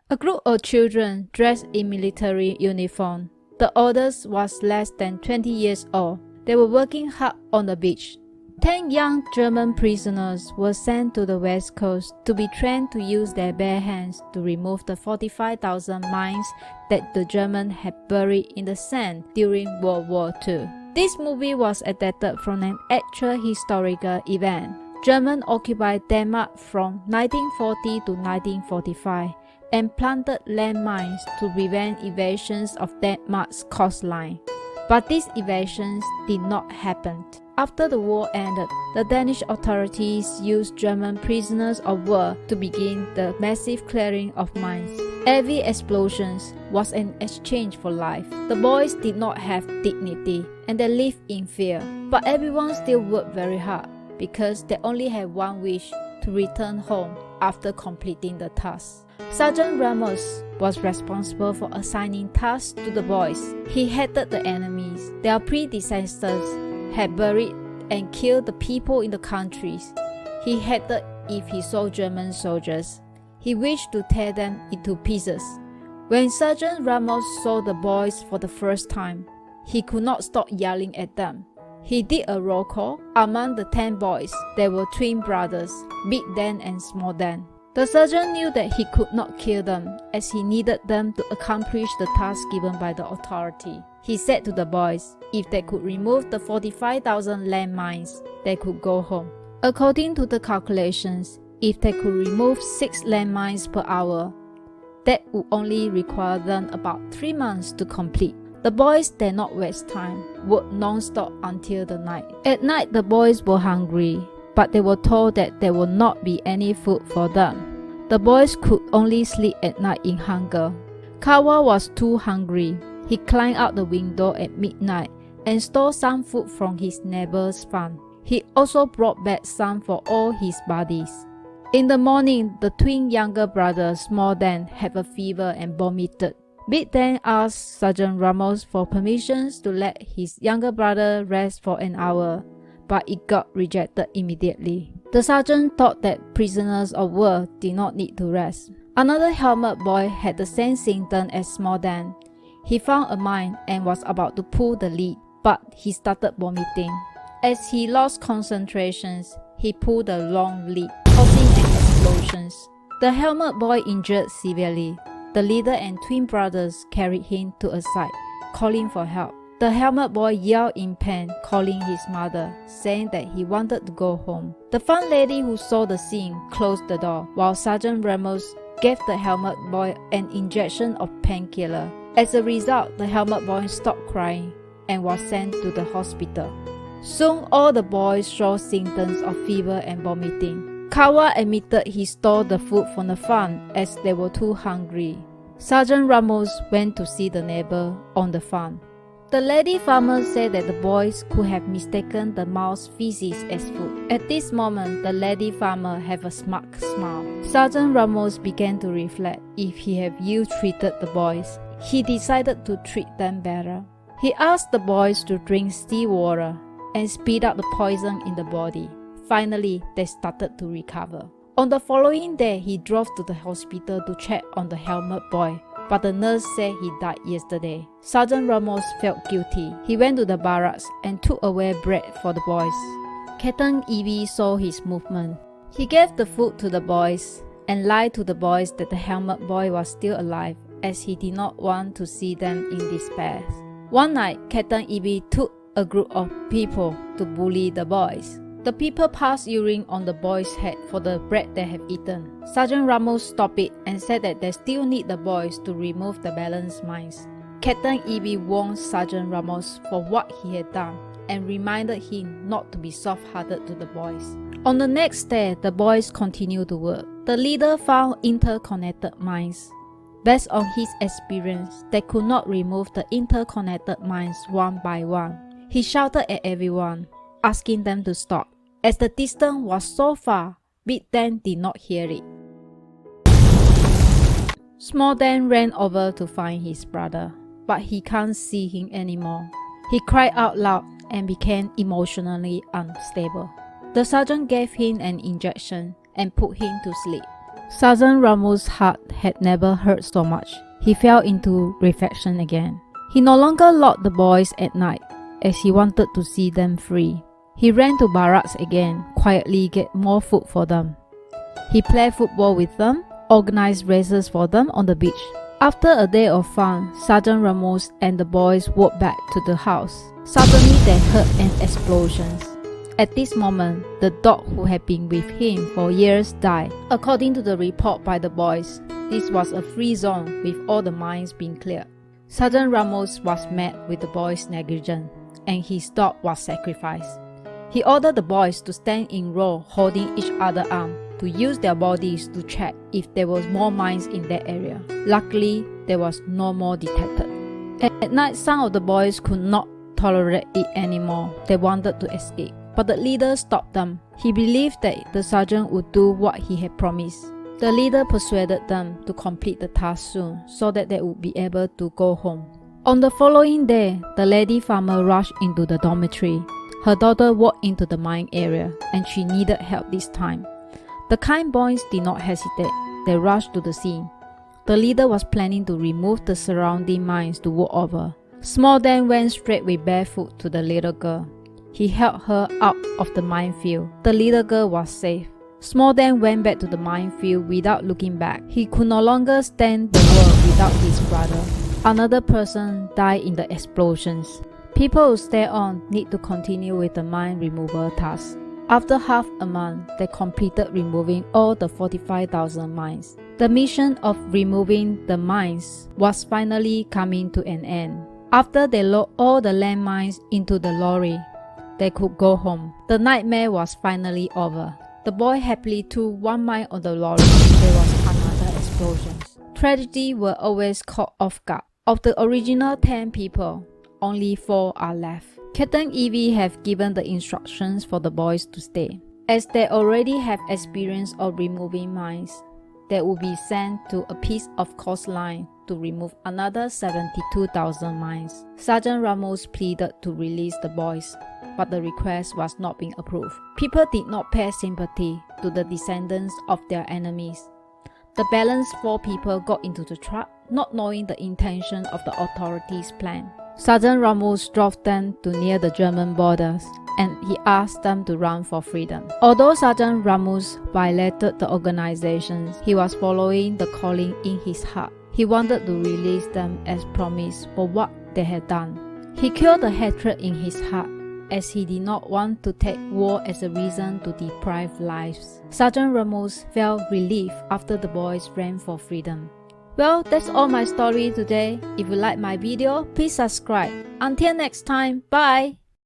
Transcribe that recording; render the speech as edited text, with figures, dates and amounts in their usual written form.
A group of children dressed in military uniform. The oldest was less than 20 years old. They were working hard on the beach. 10 young German prisoners were sent to the west coast to be trained to use their bare hands to remove the 45,000 mines that the Germans had buried in the sand during World War II. This movie was adapted from an actual historical event. Germans occupied Denmark from 1940 to 1945 and planted landmines to prevent invasions of Denmark's coastline. But these invasions did not happen. After the war ended, the Danish authorities used German prisoners of war to begin the massive clearing of mines. Every explosion was an exchange for life. The boys did not have dignity and they lived in fear. But everyone still worked very hard because they only had one wish: to return home after completing the task. Sergeant Ramos was responsible for assigning tasks to the boys. He hated the enemies. Their predecessors had buried and killed the people in the countries. He hated if he saw German soldiers. He wished to tear them into pieces. When Sergeant Ramos saw the boys for the first time, he could not stop yelling at them. He did a roll call. Among the 10 boys, there were twin brothers, Big Dan and Small Dan. The sergeant knew that he could not kill them, as he needed them to accomplish the task given by the authority. He said to the boys, if they could remove the 45,000 landmines, they could go home. According to the calculations, if they could remove 6 landmines per hour, that would only require them about 3 months to complete. The boys did not waste time, worked non-stop until the night. At night, the boys were hungry, but they were told that there would not be any food for them. The boys could only sleep at night in hunger. Kawa was too hungry. He climbed out the window at midnight and stole some food from his neighbor's farm. He also brought back some for all his buddies. In the morning, the twin younger brother, Small Dan, had a fever and vomited. Big Dan asked Sergeant Ramos for permission to let his younger brother rest for an hour, but it got rejected immediately. The sergeant thought that prisoners of war did not need to rest. Another helmet boy had the same symptom as Small Dan. He found a mine and was about to pull the lead, but he started vomiting. As he lost concentration, he pulled the long lead, causing an explosion. The helmet boy injured severely. The leader and twin brothers carried him to a side, calling for help. The helmet boy yelled in pain, calling his mother, saying that he wanted to go home. The farm lady who saw the scene closed the door, while Sergeant Ramos gave the helmet boy an injection of painkiller. As a result, the helmet boy stopped crying and was sent to the hospital. Soon, all the boys showed symptoms of fever and vomiting. Kawa admitted he stole the food from the farm as they were too hungry. Sergeant Ramos went to see the neighbor on the farm. The lady farmer said that the boys could have mistaken the mouse feces as food. At this moment, the lady farmer had a smug smile. Sergeant Ramos began to reflect if he had ill-treated the boys. He decided to treat them better. He asked the boys to drink seawater and spit out the poison in the body. Finally, they started to recover. On the following day, he drove to the hospital to check on the helmet boy, but the nurse said he died yesterday. Sergeant Ramos felt guilty. He went to the barracks and took away bread for the boys. Captain Evie saw his movement. He gave the food to the boys and lied to the boys that the helmet boy was still alive, as he did not want to see them in despair. One night, Captain Evie took a group of people to bully the boys. The people passed urine on the boys' head for the bread they have eaten. Sergeant Ramos stopped it and said that they still need the boys to remove the balance mines. Captain Evie warned Sergeant Ramos for what he had done and reminded him not to be soft-hearted to the boys. On the next day, the boys continued to work. The leader found interconnected mines. Based on his experience, they could not remove the interconnected mines one by one. He shouted at everyone, asking them to stop. As the distance was so far, Big Dan did not hear it. Small Dan ran over to find his brother, but he can't see him anymore. He cried out loud and became emotionally unstable. The sergeant gave him an injection and put him to sleep. Sergeant Ramos' heart had never hurt so much. He fell into reflection again. He no longer locked the boys at night, as he wanted to see them free. He ran to barracks again, quietly get more food for them. He played football with them, organized races for them on the beach. After a day of fun, Sergeant Ramos and the boys walked back to the house. Suddenly they heard an explosion. At this moment, the dog who had been with him for years died. According to the report by the boys, this was a free zone with all the mines being cleared. Sergeant Ramos was mad with the boys' negligence, and his dog was sacrificed. He ordered the boys to stand in row holding each other's arm to use their bodies to check if there was more mines in that area. Luckily, there was no more detected. At night, some of the boys could not tolerate it anymore. They wanted to escape, but the leader stopped them. He believed that the sergeant would do what he had promised. The leader persuaded them to complete the task soon so that they would be able to go home. On the following day, the lady farmer rushed into the dormitory. Her daughter walked into the mine area and she needed help this time. The kind boys did not hesitate. They rushed to the scene. The leader was planning to remove the surrounding mines to walk over. Small Dan went straight with barefoot to the little girl. He held her out of the minefield. The little girl was safe. Small Dan went back to the minefield without looking back. He could no longer stand the world without his brother. Another person died in the explosions. People who stay on need to continue with the mine removal task. After half a month, they completed removing all the 45,000 mines. The mission of removing the mines was finally coming to an end. After they loaded all the landmines into the lorry, they could go home. The nightmare was finally over. The boy happily threw one mine on the lorry and there was another explosion. Tragedy were always caught off guard. Of the original 10 people, only 4 are left. Captain Evie have given the instructions for the boys to stay. As they already have experience of removing mines, they will be sent to a piece of coastline to remove another 72,000 mines. Sergeant Ramos pleaded to release the boys, but the request was not being approved. People did not pay sympathy to the descendants of their enemies. The balanced 4 people got into the truck, not knowing the intention of the authorities' plan. Sergeant Ramos drove them to near the German borders, and he asked them to run for freedom. Although Sergeant Ramos violated the organization, he was following the calling in his heart. He wanted to release them as promised for what they had done. He killed the hatred in his heart, as he did not want to take war as a reason to deprive lives. Sergeant Ramos felt relief after the boys ran for freedom. Well, that's all my story today. If you like my video, please subscribe. Until next time, bye!